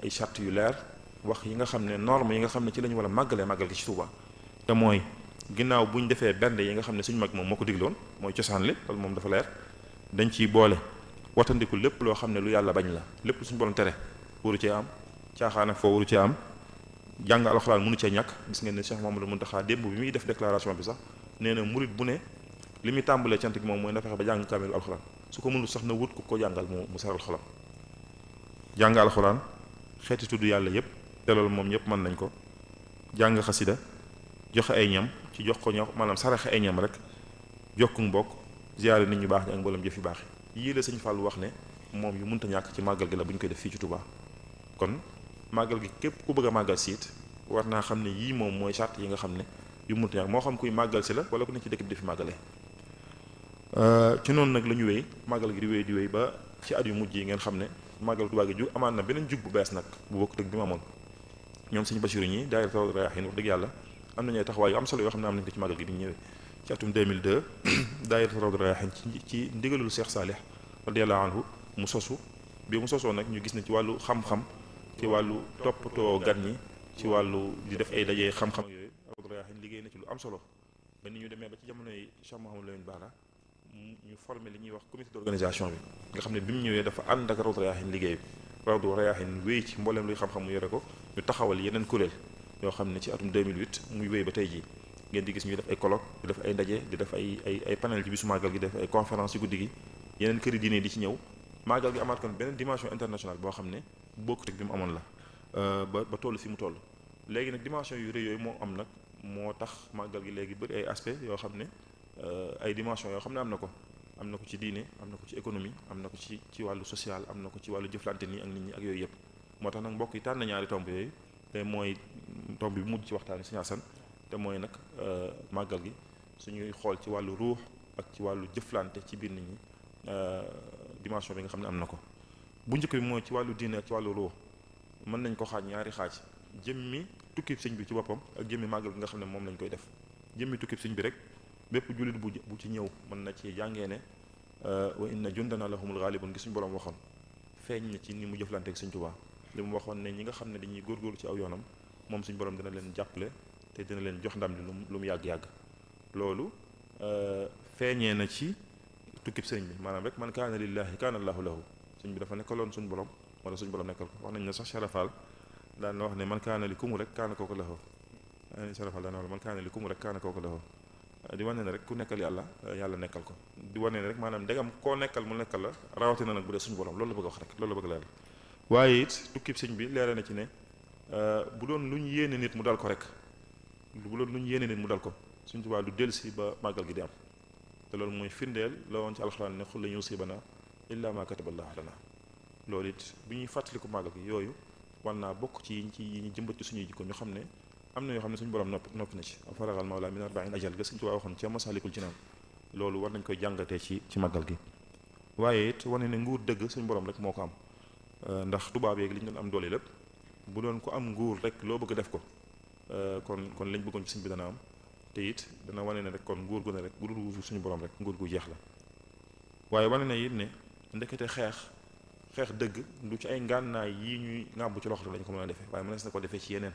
charte yu leer wax yi nga xam ne norme yi nga xam ne ci la ñu war a màggalee màggal gi ci Touba te mooy ginnaaw bu ñu defee benn yi nga xam ne suñu mag moom moo ko digloon mooy cosaan li loolu moom dafa leer dañ ciy boole watandiku lépp loo xam ne lu yàlla bañ la lépp lu suñu borom tere waru cee am caaxaan ak foo waru cee am jàng alxuraan mënu cee ñàkk gis ngeen ne Cheikh Mamadou Mountakha démb bi muy def déclaration bi sax nee na murit bu ne li muy tàmbalee cant gi moom mooy na fexe ba jàng kaamilu alxuraan su ko mënul sax na wut ku ko jàngal mu seral xolam jàng alxuraan xeeti tudd yàlla yépp te loolu moom ñëpp mën nañ ko jàng xasida joxe ay ñam ci jox ko ñaw maanaam saraxe ay ñam rek jokku mbokk ziyaare nit ñu baax ñi ak mboolem jëf yu baax yi yii la sëñ Fallou wax ne moom yu mënta ñàkk ci màggal gi la bu ñu koy def fii ci Touba kon màggal gi képp ku bëgg a màggal siit war naa xam ne yii moom mooy charte yi nga xam ne yu mënta ñàkk moo xam kuy màggal si la wala ku ne ci dëkk bi di fi màggalee ci noonu nag la ñu wéy màggal gi di wéy ba ci at yu mujj yi ngeen xam ne màggal Touba gi amaan na beneen jug bu bees nag bu bokk dëgg bi mu amoon ñoom sëñ Bachirou ñi daayira Rawdu Rayaahiin wax dëgg yàlla am nañu ay taxawaay yu am solo yoo xam ne am nañ ko ci màggal gi bi ñu ñëwee ci atum 2002 daayira Rawdu Rayaahiin ci ndigalul Cheikh Salih radiyallahu anhu mu sosu bi mu sosoo nag ñu gis ne ci wàllu xam-xam ci wàllu toppatoo gan ñi ci wàllu di def ay dajee xam-xam yooyu Rawdu Rayaahiin liggéey na ci lu am solo ba ni ñu demee ba ci jamonoy Cheikh Mouhamadou Lamine Bara ñu formé li ñuy wax comité d'organisation bi nga xam ne bi mu ñëwee dafa ànd ak Rawdu Rayaahiin liggéey bi Rawdu Rayaahiin wéy ci mbooleem luy xam-xam mu yore ko ñu taxawal yeneen kuréel yoo xam ne ci atum 2008 muy wéy ba tey jii ngeen di gis ñuy def ay colloque di def ay ndaje di def ay panel ci bisu màggal gi def ay conférence ci guddi gi yeneen këri diine di ci ñëw màggal gi amaat kon beneen dimension internationale boo xam ne bokkut ak bi mu amoon la ba toll fi mu toll léegi nag dimension yu rëy yooyu moo am nag moo tax màggal gi léegi bëri ay aspect yoo xam ne ay dimension yoo xam ne am na ko am na ko ci diine am na ko ci économie am na ko ci wàllu social am na ko ci wàllu jëflante nii ak nit ñi ak yooyu yëpp moo tax nag mbokk yi tànn ñaari tomb yooyu te mooy tomb bi mujj ci waxtaan Sëriñ Asan te mooy nag màggal gi suñuy xool ci wàllu ruux ak ci wàllu jëflante ci biir nit ñi dimension bi nga xam ne am na ko bu njëkk bi mooy ci wàllu diine ak ci wàllu ruux mën nañ ko xaaj ñaari xaaj jëmmi tukkib sëñ bi ci boppam ak jëmmi màggal gi nga xam ne moom lañ koy def jëmmi tukkib sëñ bi rek bépp jullit bu ci ñëw mën na ci jàngee ne wa inna jundana lahumul ghalibun gi suñu borom waxoon feeñ na ci ni mu jëflante ak Sëñ Tuubaa li mu waxoon ne ñi nga xam ne dañuy góorgóorlu ci aw yoonam moom suñu borom dina leen jàppale te dina leen jox ndam li lu mu yàgg-yàgg loolu feeñee na ci tukkib sëriñ bi maanaam rek man kaana lillahi kaana allahu lahu sëñ bi dafa nekkaloon suñu borom wala suñu borom nekkal ko wax nañ ne sax Sharafal daan na wax ne man kaana li kumu rek kaana kooku lahu Sharafal daan na wax man kaana li kumu rek kaana kooku lahu di wane ne rek ku nekkal yàlla yàlla nekkal ko di wane ne rek maanaam ndegam koo nekkal mu nekkal la rawatina nag bu dee suñu borom loolu la bëgg a wax rek loolu la bëgg leeral waaye it tukkib sëñ bi leere na ci ne bu doon lu ñu yéene nit mu dal ko rek bu doon lu ñu yéene nit mu dal ko Sëñ Tuubaa du dellusi ba màggal gi di am te loolu mooy firndeel la woon ci alxuraan ne xul lan yusiibanaa illaa maa kataballaahu lanaa loolu it bu ñuy fàttaliku màggal gi yooyu war naa bokk ci yi ñu jëmbat ci suñuy jikko ñu xam ne am na yoo xam ne suñu borom noppi na ci faragal mawla min arbain ajal ga Sëñ Tuubaa waxoon ca Masaalikul Jinaan loolu war nañ koy jàngatee ci màggal gi waaye it wane ne nguur dëgg suñu borom rek moo ko am ndax tubaab yeeg li ñu doon am doole lépp bu doon ko am nguur rek loo bëgg def ko kon lañ bëggoon ci sëñ bi dana am te it dana wane ne rek kon nguur gu ne rek bu dul suñu borom rek nguur gu jeex la waaye wane na it ne ndekete xeex dëgg du ci ay ngànnaay yii ñuy ŋàmb ci loxo lañ ko mën a defee waaye mënees na ko defee ci yeneen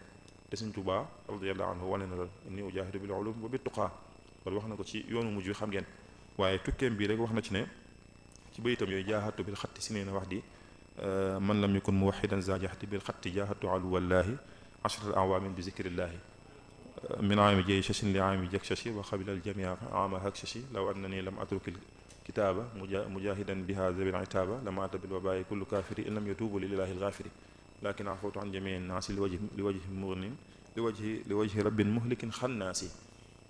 te Sëñ Tuubaa radiyallahu anhu wane na lool inni ujaahidu bil ulum wa bit tuqaa loolu wax na ko ci yoonu mujj wi xam ngeen waaye tukkeem bii rek wax na ci ne ci bayitam yooyu jaahatu bil xatti si nee na wax di man lam yakun muwaxidan zaajahti bil xatti jaahatu alu wallahi ashrat awaamin bi zikrillahi min aami jay shashin li aami jak shashi wa xabila al jamia ama hak shashi law annani lam atrukil kitaaba mujahidan biha zabil itaaba lama ata bil wabayi kullu kafiri in lam yatubu lillahi al ghafiri lakin afawtu an jamii naasi li wajhi mugnin li wajhi rabbin muhlikin xannaasi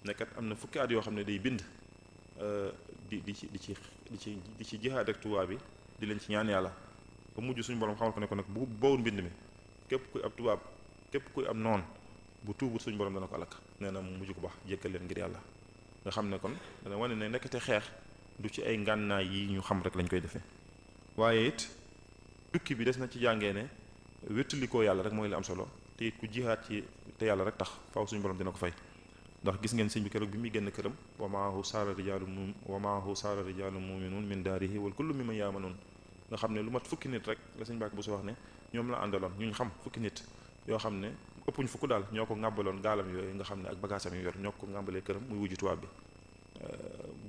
nekkat am na fukki at yoo xam ne day bind di ci jihaad ak tubaab bi di leen ci ñaan yàlla ba mujj suñu borom xamal ko ne ko nag bu bawul mbind mi képp kuy ab tubaab képp kuy am noon bu tuubut suñu borom dana ko alak nee na mu mujj ko baax jékkal leen ngir yàlla nga xam ne kon dana wane ne nekkate xeex du ci ay ngànnaay yi ñu xam rek lañ koy defee waaye it tukki bi des na ci jàngee ne wéttalikoo yàlla rek mooy li am solo te it ku jihaat ci te yàlla rek tax faaw suñu borom dina ko fay ndax gis ngeen sëñ bi keroog bi muy génn këram wa maahu saara rijaalu muminuun min daarihi wal kullu mimman yaamanuun nga xam ne lu mat fukki nit rek la sëñ Mbàkke bu su wax ne ñoom la àndaloon ñu xam fukki nit yoo xam ne ëppuñ fukk daal ñoo ko ngàbbaloon gaalam yooyu nga xam ne ak bagaasam yu yor ñoo ko ngàmbalee këram muy wujju tubaab bi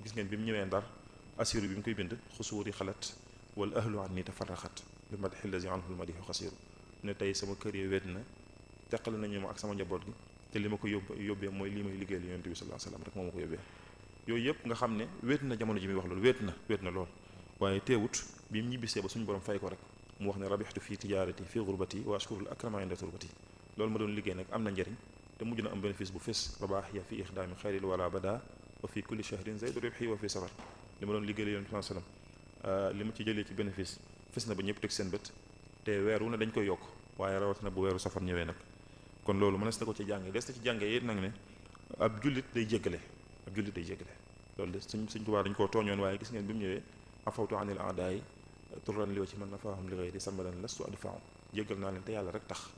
gis ngeen bi mu ñëwee Ndar asiru bi mu koy bind xusuuri xalat wal ahlu an ni tafarraxat bi madxi lazi anhu lmadixu xasiru ne tey sama kër yi wéet na teqale nañu ma ak sama njaboot gi te li ma ko yóbbee mooy lii may liggéeyal Yonent bi sallallahu alayhi wasallam rek moo ma ko yóbbee yooyu yëpp nga xam ne wéet na jamono ji muy wax loolu wéet na lool waaye teewut bi mu ñibbisee ba suñu borom fay ko rek mu wax ne rabixtu fi tijaarati fi gurbati wa ashkurul akrama inda turbati loolu ma doon liggéey nag am na njariñ te mujj na am bénéfice bu fés rabaax ya fi ixdaami xayril wala bada wa fi kulli shahrin zaydu ribhi wa fi safar li ma doon liggéeyal Yonent bi sallallahu alayhi wasallam li ma ci jëlee ci bénéfice fés na ba ñëpp teg seen bët te weer wu ne dañ koy yokk waaye rawatina bu weeru safar ñëwee nag kon loolu mënees na ko ci jànge des na ci jànge yéen nag ne ab jullit day jéggale loolu de Sëñ Tuubaa dañ koo tooñoon waaye gis ngeen bi mu ñëwee afawtu anil aadaay turran li wa ci man nafaahum li ghayri sambadan lastu adfa'u jéggal naa leen te yàlla rek tax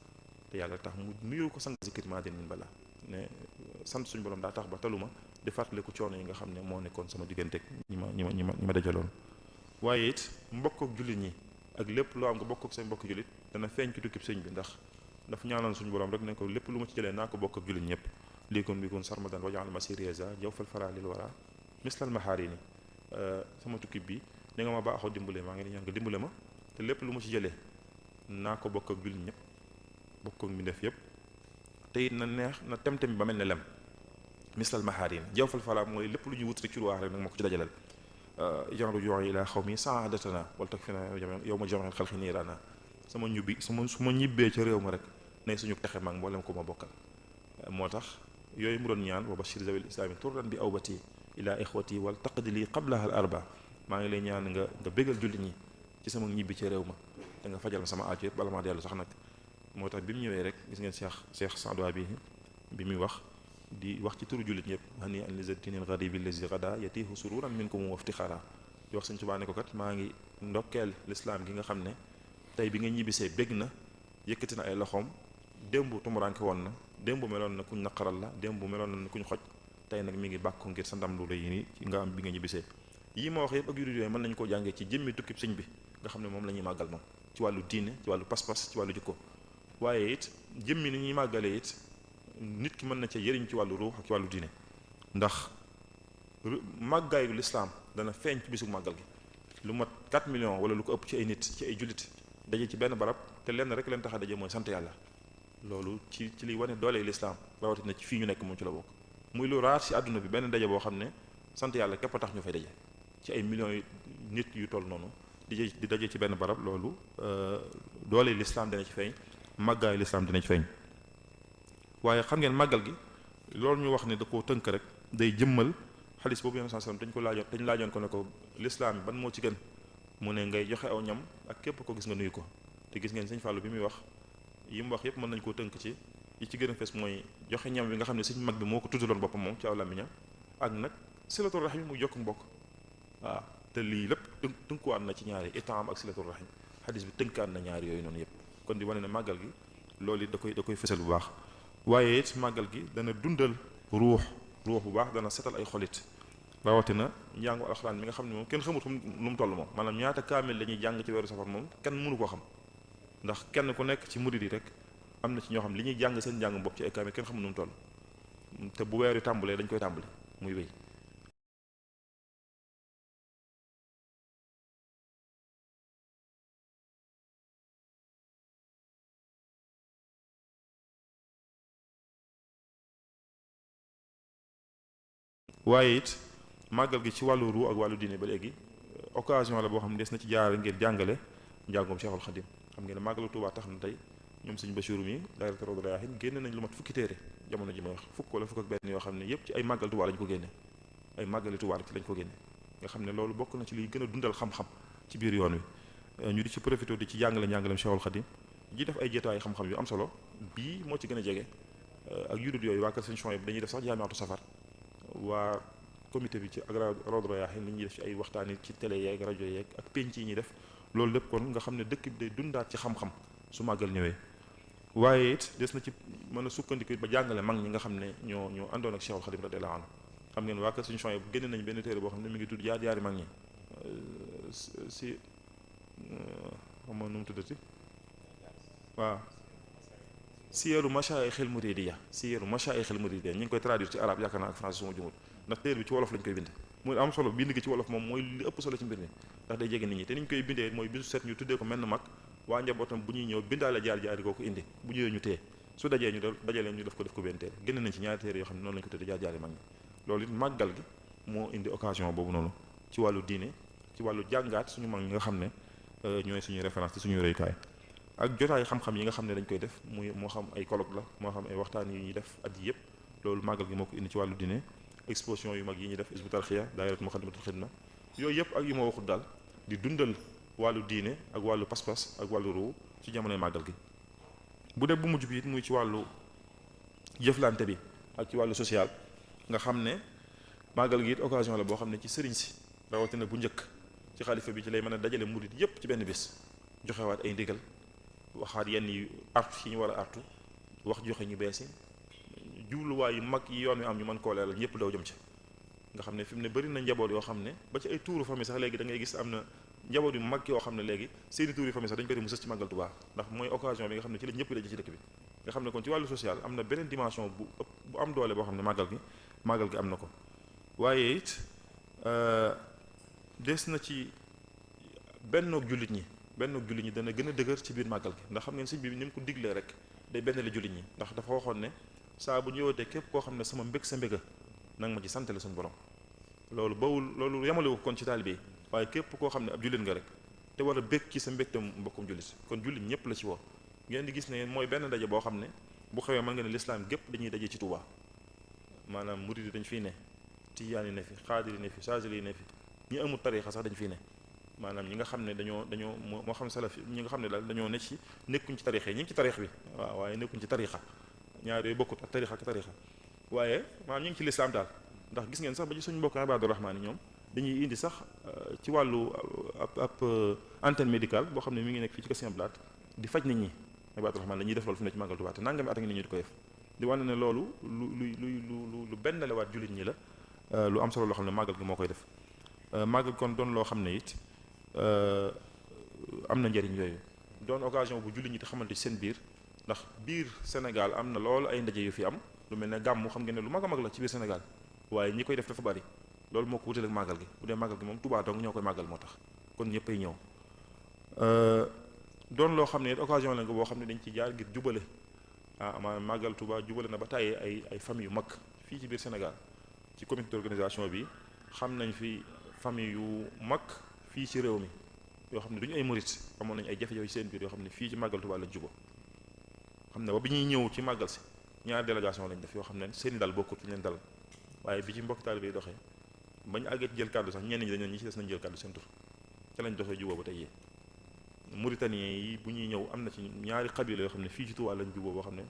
mu nuyu ko sang zikri maadin min bala ne sant suñu borom daa tax ba taluma di fàttaliku coono yi nga xam ne moo nekkoon sama digganteeg ñi ma dajaloon waaye it mbokk ak jullit ñi ak lépp loo am nga bokk ak seen mbokk jullit dana feeñ ci tukkib sëñ bi ndax dafa ñaanoon suñu borom rek ne ko lépp lu ma ci jëlee naa ko bokk ak jullit ñëpp lii kon bi kon sarmadan wajaal masiriesa jaw fal fara lil wara mislal maharini sama tukki bi da nga ma baaxoo dimbale maa ngi ñaan nga dimbale ma te lépp lu ma ci jëlee naa ko bokk ak jullit ñëpp bokk ak mbindeef yëpp te it na neex na tem-tem ba mel ne lem mislal maharini jaw fal fara mooy lépp lu ñuy wut rek ci lu waax rek nag ma ko ci dajalal genre joxe ilaa xaw mi saadatana wala tag fi na yow ma jameel xalxi niiraana sama ñubbi su ma ñibbee ca réew ma rek ne suñu texe mag mboolem ko ma bokkal moo tax yooyu mu doon ñaan wa bashir zawil islami turran bi awbati ila ixwati wal taqdi li qablaha al arba maa ngi lay ñaan nga bégal jullit ñi ci sama ñibbi ci réew ma da nga fajal ma sama aajo yëpp bala maa dellu sax nag moo tax bi mu ñëwee rek gis ngeen Cheikh Saadou bi muy wax di wax ci turu jullit ñëpp hani an lizatinil gharibi allazi ghada yatihu sururan minkum wa iftixaara di wax Sëñ Tuubaa ne ko kat maa ngi ndokkeel lislaam gi nga xam ne tey bi nga ñibbisee bég na yëkkati na ay loxoom démb tumuranke woon na démb meloon na kuñ naqaral la démb meloon na kuñ xoj tey nag mi ngi bàkku ngir sa ndam lu rëy yi nga am bi nga ñibbisee yii ma wax yëpp ak yooyu mën nañu koo jàngee ci jëmmi tukkib sëñ bi nga xam ne moom la ñuy màggal moom ci wàllu diine ci wàllu pas-pas ci wàllu jikko waaye it jëmmi ni ñuy màggalee it nit ki mën na ca yëriñ ci wàllu ruux ak ci wàllu diine ndax màggaayu lislaam dana feeñ ci bisu màggal gi lu mat 4 millions wala lu ko ëpp ci ay nit ci ay jullit daje ci benn barab te lenn rek leen tax a daje mooy sant yàlla loolu ci liy wane doolee lislaam rawatina ci fii ñu nekk moom ci la bokk muy lu raar ci àdduna bi benn daje boo xam ne sant yàlla képp a tax ñu fay daje ci ay millions yu nit yu toll noonu di daje ci benn barab loolu doolee lislaam dina ci feeñ màggaayu lislaam dina ci feeñ waaye xam ngeen màggal gi loolu ñu wax ne da koo tënk rek day jëmmal xaalis boobu Yonent sallam dañ laajoon ko ne ko lislaam ban moo ci gën mu ne ngay joxe aw ñam ak képp ko gis nga nuyu ko te gis ngeen Sëñ Fàllu bi muy wax yi mu wax yépp mën nañ koo tënk ci yi ci gën a fes mooy joxe ñam bi nga xam ne suñ mag bi moo ko tuddaloon boppam moom ci aw làmmiñam ak nag silatul rahim muy jokk mbokk waaw te lii lépp tënkuwaat na ci ñaari itaam ak silatul rahim xadis bi tënkaat na ñaari yooyu noonu yépp kon di wane ne màggal gi loolu it da koy fesal bu baax waaye it màggal gi dana dundal ruux bu baax dana setal ay xolit rawatina njàngu alxuraan mi nga xam ne moom kenn xamut lu mu toll moom maanaam ñaata kaamil la ñuy jàng ci weeru safar moom kenn mënu koo xam ndax kenn ku nekk ci murid yi rek am na ci ñoo xam li ñuy jàng seen njàng bopp ci ay kaamil kenn xamut nu mu toll te bu weer yu tàmbalee dañ koy tàmbali muy wéy waaye it màggal gi ci wàllu ruu ak wàllu diine ba léegi occasion la boo xam ne des na ci jaarale ngir jàngale njàngoom Cheikhul Khadim xam ngeen ne màggalu Tuubaa tax na tey ñoom Sëñ Basiru mi daayira Rawdu Rayaahiin génne nañ lu mat fukki téere jamono ji may wax fukk wala fukk ak benn yoo xam ne yépp ci ay màggal Tuubaa lañ ko génne ay màggali Tuubaa rek ci lañ ko génne nga xam ne loolu bokk na ci liy gën a dundal xam-xam ci biir yoon wi ñu di ci profité di ci jàngale njàngaleem Cheikhul Khadim ji def ay jotaay xam-xam yu am solo bii moo ci gën a jege ak yudut yooyu waa kër Sëñ Suhaybu dañuy def sax jaamiatu safar waa comité bi ci ak Rawdu Rayaahiin li ñuy def ci ay waxtaan yi ci télé yeeg rajo yeeg ak penc yi ñuy def loolu lépp kon nga xam ne dëkk bi day dundaat ci xam-xam su màggal ñëwee waaye it des na ci mën a sukkandiku ba jàngale mag ñi nga xam ne ñoo àndoon ak Cheikhul Khadim radiyallahu anhu xam ngeen waa kër Sëñ Suhaybu bu génne nañ benn téere boo xam ne mi ngi tudd jaar-jaari mag ñi si xam nga nu mu tuddati waaw siyeeru mashaayixil muriidiyya ñu ngi koy traduire ci arabe yaakaar naa ak français suma jumut ndax téere bi ci wolof lañ koy bind muy am solo bind gi ci wolof moom mooy li ëpp solo ci mbir mi ndax day jege nit ñi te ni ñu koy bindee mooy bisu set ñu tuddee ko menn mag waa njabootam bu ñuy ñëw bindaale jaar-jaari koo ko indi bu ñëwee ñu téye su dajee ñu dajalee ñu def ko benn téere génn nañ ci ñaari téere yoo xam ne noonu lañ ko tuddee jaar-jaari mag ñi loolu it màggal gi moo indi occasion boobu noonu ci wàllu diine ci wàllu jàngaat suñu mag ñi nga xam ne ñooy suñuy référence ci suñuy royukaay ak jotaay xam-xam yi nga xam ne dañ koy def muy moo xam ay colloque la moo xam ay waxtaan yu ñuy def at yi yëpp loolu màggal gi moo ko indi ci wàllu diine exposition yu mag yi ñuy def Hizbut Tarqiyyah daayiratu Muxaddamatul Xidma yooyu yëpp ak yu ma waxut daal di dundal wàllu diine ak wàllu pas-pas ak wàllu ruu ci jamonoy màggal gi bu dee bu mujj bi it muy ci wàllu jëflante bi ak ci wàllu social nga xam ne màggal gi it occasion la boo xam ne ci sëriñ si rawatina bu njëkk ci xalifa bi ci lay mën a dajale murit yëpp ci benn bis joxewaat ay ndigal waxaat yenn yu artu yi ñu war a artu wax joxe ñu beesi jubluwaay yu mag yi yoon wi am ñu mën koo leeral ñëpp daw jëm ci nga xam ne fi mu ne bëri na njaboot yoo xam ne ba ci ay tuuru famille sax léegi da ngay gis am na njaboot yu mag yoo xam ne léegi seeni tuuru famille sax dañu bëri mu sës ci màggal Tuubaa ndax mooy occasion bi nga xam ne ci la ñëpp daje ci dëkk bi nga xam ne kon ci wàllu social am na beneen dimension bu am doole boo xam ne màggal gi am na ko waaye it des na ci bennoog jullit ñi dana gën a dëgër ci biir màggal gi ndax xam ngeen sëñ bi ni mu ko diglee rek day benn la jullit ñi ndax dafa waxoon ne saa bu ñu wootee képp koo xam ne sama mbég sa mbéga nanga ma ci santale suñu borom loolu yamalewu kon ci taalibe yi waaye képp koo xam ne ab jullit nga rek te war a bég ci sa mbégtam mbokkum jullit kon jullit ñëpp la ci woo ngeen di gis ne mooy benn daje boo xam ne bu xewee mën nga ne lislaam gépp dañuy daje ci Tuubaa maanaam murid yi dañ fiy ne tijaan yi ne fi xaadir yi ne fi saazili yi ne fi ñi amul tarixa sax dañ fiy ne maanaam ñi nga xam ne dañoo moo xam salaf ñi nga xam ne daal dañoo ne ci nekkuñ ci tarixa yi ñi ngi ci tarix bi waaw waaye nekkuñ ci tarixa ñaar yooyu bokkut ak tarixa ak tarixa waaye maanaam ñu ngi ci lislaam daal ndax gis ngeen sax ba ci suñu mbokk ibaadu rahmaan yi ñoom dañuy indi sax ci wàllu ab antenne médicale boo xam ne mi ngi nekk fii ci Kër Sëñ Blaat di faj nit ñi ibaadu rahmaan dañuy def loolu fi ne ci màggal Tuubaa te nangami at a ngi nit ñi di ko def di wane ne loolu lu benn lewaat jullit ñi la lu am solo loo xam ne màggal gi moo koy def màggal kon doon loo xam ne it am na njëriñ yooyu doon occasion bu jullit ñi te xamante ci seen biir ndax biir Sénégal am na loolu ay ndaje yu fi am lu mel ne gàmmu xam ngeen ne lu mag a mag la ci biir Sénégal waaye ñi koy def dafa bari loolu moo ko wutale ak màggal gi bu dee màggal gi moom Touba dong ñoo koy màggal moo tax kon ñëppay ñëw doon loo xam ne occasion la nga boo xam ne dañ ci jaar ngir jubale maanaam màggal Touba jubale na ba tàyyee ay famille yu mag fii ci biir Sénégal ci comité d'organisation bi xam nañ fi famille yu mag fii ci réew mi yoo xam ne duñu ay murit amoon nañ ay jafe-jafe ci seen biir yoo xam ne fii ci màggal Touba lañ jubo xam ne ba bi ñuy ñëw ci màggal si ñaari délégation lañ def yoo xam ne seeni dal bokkut ñu leen dal waaye bi ci mbokk taalibe yi doxee bañ àggee ci jël kàddu sax ñenn ñi dañ ñi ci des nañ jël kàddu seen tur ca lañ doxee juboo ba tey Mauritaniens yi bu ñuy ñëw am na ci ñaari xabila yoo xam ne fii ci Touba lañ juboo boo xam ne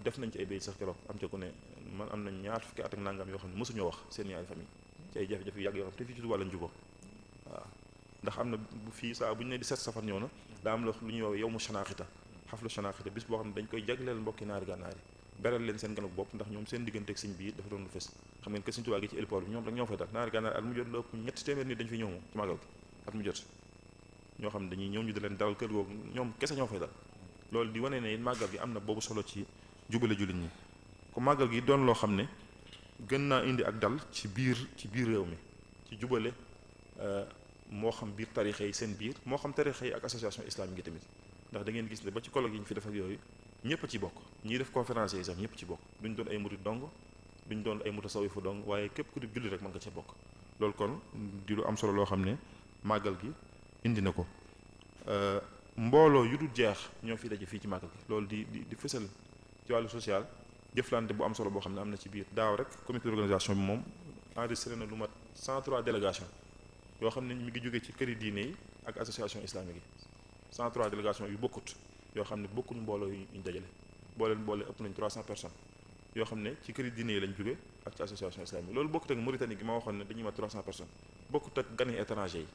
def nañ ci ay béy sax keroog am ca ku ne man am nañ ñaar fukki at ak nangam yoo xam ne mosuñoo wax seen ñaari famille ci ay jafe-jafe yu yàgg yoo xam te fii ci Touba lañ juboo waaw ndax am na bu fii saa bu ñu ne di set safar ñëw na daa am lu ñuy wax yow mu Shanaxita xaflu Shanaxita bis boo xam ne dañ koy jagleel mbokki naari gànnaar yi beral leen seen ganuk bopp ndax ñoom seen diggante ak sëñ bi dafa doon lu fës xam ngeen que sëñ Tuubaa gi ci héliport bi ñoom rek ñoo fay dal naari gànnaar at mu jot lu ëpp ñetti téeméer nit dañu fi ñëw moom ci màggal gi at mu jot ñoo xam ne dañuy ñëw ñu di leen dalal kër googu ñoom kese ñoo fay dal loolu di wane ne màggal gi am na boobu solo ci jubale jullit ñi ko màggal gi doon loo xam ne gën naa indi ak dal ci biir réew mi ci jubale moo xam biir tarixa yi seen biir moo xam tarixa yi ak association islamique yi tamit ndax da ngeen gis ne ba ci colloque yi ñu fi def ak yooyu ñëpp ci bokk ñiy def conférence yi sax ñëpp ci bokk duñ doon ay murid dong duñ doon ay mutasawifu dong waaye képp ku di julli rek mën nga ca bokk loolu kon di lu am solo loo xam ne màggal gi indi na ko mbooloo yu dul jeex ñoo fi daje fii ci màggal gi loolu di fësal ci wàllu social jëflante bu am solo boo xam ne am na ci biir daaw rek comité d'organisation bi moom enregistré na lu mat 103 délégation yoo xam ne mi ngi jóge ci këri diine yi ak association islamique yi 103 délégation yu bokkut yoo xam ne bokkuñu mbooloo yu ñu dajale boole ëpp nañ 300 personnes yoo xam ne ci këri diine yi lañ jóge ak ci association islamique loolu bokkut ak Mauritanie gi ma waxoon ne dañuy mat 300 personnes bokkut ak gan yi étranger yi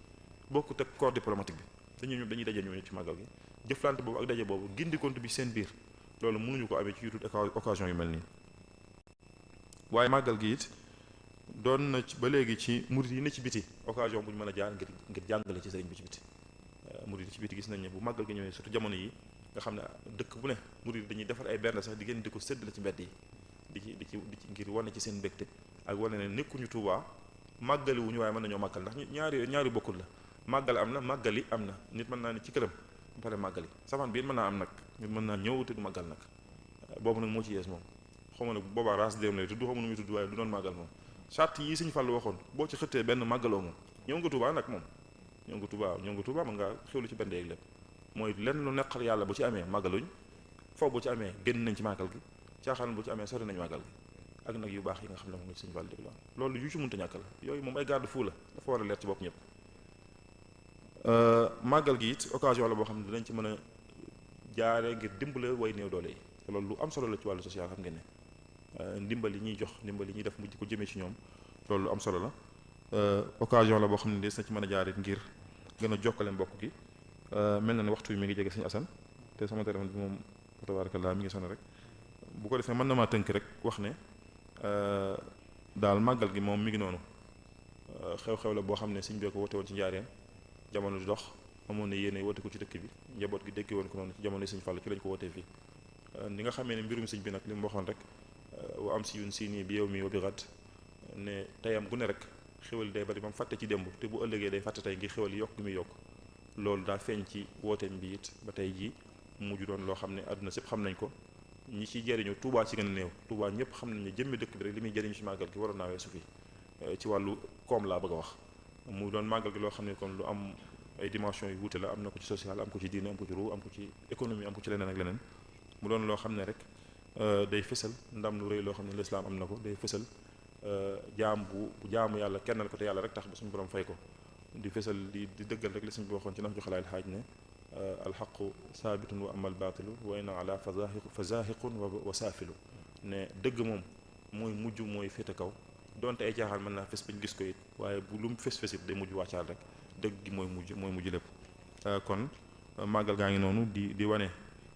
bokkut ak corps diplomatique bi dañuy daje ñoo ci màggal gi jëflante boobu ak daje boobu gindi compte bi seen biir loolu mënuñu ko amee ci yutut occasion yu mel nii waaye màggal gi it doon na ba léegi ci murit yi ne ci biti occasion bu ñu mën a jaar ngir jàngale ci sëriñ bi ci biti murit yi ci biti gis nañ ne bu màggal gi ñëwee surtout jamono yi nga xam ne dëkk bu ne murit dañuy defar ay bernde sax di génn di ko séddale ci mbedd yi di ci ngir wane ci seen mbégte ak wane ne nekkuñu Tuubaa màggali wuñu waaye mën nañoo màggal ndax ñaari bokkul la màggal am na màggali am na nit mën naa ne ci këram ba pare màggali safaan bi it mën naa am nag nit mën naa ñëw te du màggal nag boobu nag moo ci yees moom xaw ma nag boobaa raas déem lay tudd xaw ma nu muy tudd waaye du doon màggal moom charte yi Sëñ Fallu waxoon boo ci xëttee benn màggaloo moom ñëw nga Tuubaa nag moom ñëw nga Tuubaa mën ngaa xewlu ci benn yeeg lépp mooy lenn lu neqal yàlla bu ci amee màggaluñ foofu bu ci amee génn nañ ci màggal gi caaxaan bu ci amee sori nañ màggal gi ak nag yu baax yi nga xam ne moom nga ci Sëñ Fallu déglu loolu yu ci mënta ñàkk la yooyu moom ay garde fou la dafa war a leer ci bopp ñëpp màggal gi it occasion la boo xam ne dinañ ci mën a jaare ngir dimbale way néew doole yi te loolu lu am solo la ci wàllu social xam ngeen ne ndimbal yi ñuy jox ndimbal yi ñuy def mujj ko jëmee ci ñoom loolu lu am solo la occasion la boo xam ne des na ci mën a jaare ngir gën a jokkale mbokk gi mel na ne waxtu bi mi ngi jege Sëñ Asan te sama téléphone bi moom tabarakallah mi ngi sonn rek bu ko defee mën na maa tënk rek wax ne daal màggal gi moom mi ngi noonu xew-xew la boo xam ne Sëñ bee ko woote woon ci njaareem jamono di dox amoon na yéene woote ko ci dëkk bi njaboot gi dëkkee woon ko noonu ci jamono Sëñ Fallu ci lañ ko wootee fii ni nga xamee ne mbirum sëñ bi nag li mu waxoon rek wa am si yun si nii bi yow mi wa bi rat ne teyam gu ne rek xéwal day bari ba mu fàtte ci démb te bu ëllëgee day fàtte tey ngir xéwal yi yokk gi muy yokk loolu daa feeñ ci wooteem bi it ba tey jii mujj doon loo xam ne àdduna sépp xam nañ ko ñi ciy jëriñu Tuubaa ci gën a néew Tuubaa ñëpp xam nañ ne jëmmi dëkk bi rek li muy jëriñu ci màggal gi waroon naa weesu fii ci wàllu koom laa bëgg a wax mu doon màggal gi loo xam ne kon lu am ay dimension yu wuute la am na ko ci social am ko ci diine am ko ci ruu am ko ci économie am ko ci leneen ak leneen mu doon loo xam ne rek day fësal ndam lu rëy loo xam ne lislaam am na ko day fësal jaamu yàlla kennal ko te yàlla rek tax ba suñu borom fay ko di fesal di dëggal rek li sëñ bi waxoon ci nax ju xalaal xaaj ne alxaqu saabitun wa amal baatilu wa in ala fa zaahiqun wa saafilu ne dëgg moom mooy mujj mooy féete kaw donte ay caaxaan mën naa fes bañ gis ko it waaye bu lu mu fes it day mujj wàccaal rek dëgg gi mooy mujj lépp. kon màggal gaa ngi noonu di wane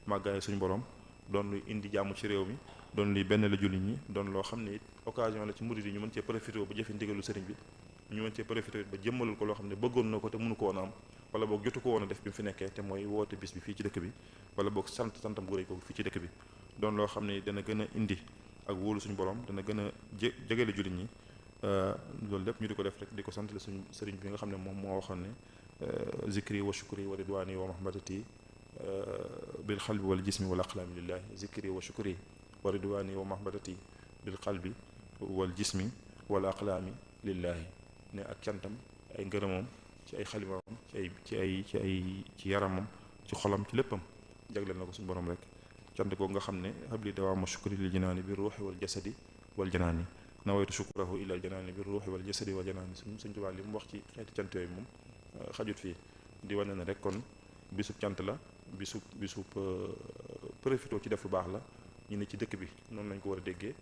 màggaay suñu borom doon luy indi jàmm ci réew mi doon luy benn la jullit ñi doon loo xam ne it occasion la ci murid yi ñu mën cee profité ba jëfe ndigalu sëriñ bi ñu mën cee profité ba jëmmalul ko loo xam ne bëggoon na ko te mënu ko woon a am wala boog jotu ko woon a def bi mu fi nekkee te mooy woote bis bi fii ci dëkk bi wala boog santam gu rëy ko fii ci dëkk bi doon loo xam ne dana gën a indi ak wóolu suñu borom dana gën a jegele jullit ñi loolu lépp ñu di ko def rek di ko sant la suñu sëriñ bi nga xam ne moom moo waxoon ne zikri wa shukri wa ridwani wa mahmadati bil qalbi wal jismi wal aqlami lillahi zikri wa shukri wa ridwani wa mahmadati bil qalbi wal jismi wal aqlami lillahi ne ak cantam ay ngërëmam ci ay xalimam ci yaramam ci xolam ci léppam jagleel na ko suñu borom rek cant ko nga xam ne habli dawaama shukri lil jinaani bir ruuxi wal jasadi wal janaani nawaytu shukrahu ila al janaani bir ruuxi wal jasadi wal janaani suñ Tuubaa li mu wax ci xeeti cant yooyu moom xajut fii di wane ne rek kon bisub cant la bisub profité ci def lu baax la ñu ne ci dëkk bi noonu lañ ko war a déggee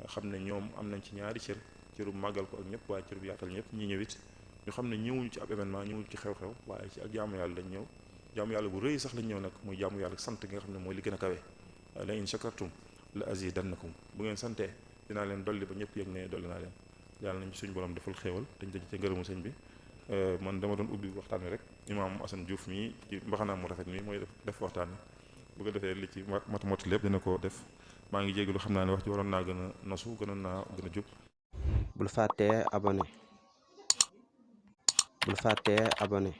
xam ne ñoom am nañ ci ñaari cërub màggal ko ak ñëpp waaye cërub yaatal ñëpp ñi ñëwit ñu xam ne ñëwuñu ci ab événement ñëwuñu ci xew-xew waaye ci ak jaamu yàlla lañ ñëw jaamu yàlla bu rëy sax lañ ñëw nag muy jaamu yàlla sant gi nga xam ne mooy li gën a kawe la in shakartum la azidannakum bu ngeen santee dinaa leen dolli ba ñëpp yëg ne dolli naa leen yàlla nañ suñu borom defal xéewal dañ daje ci ngërëmu sëñ bi man dama doon ubbi waxtaan wi rek imaam Assane Diouf mii ci mbaxanaam mu rafet mii mooy def waxtaan wi bu ko defee li ci mat lépp dina ko def maa ngi jégalu xam naa ne wax ci waroon naa gën a nosu gënoon naa gën a jub. bul fàttee abonné bul fàttee abonné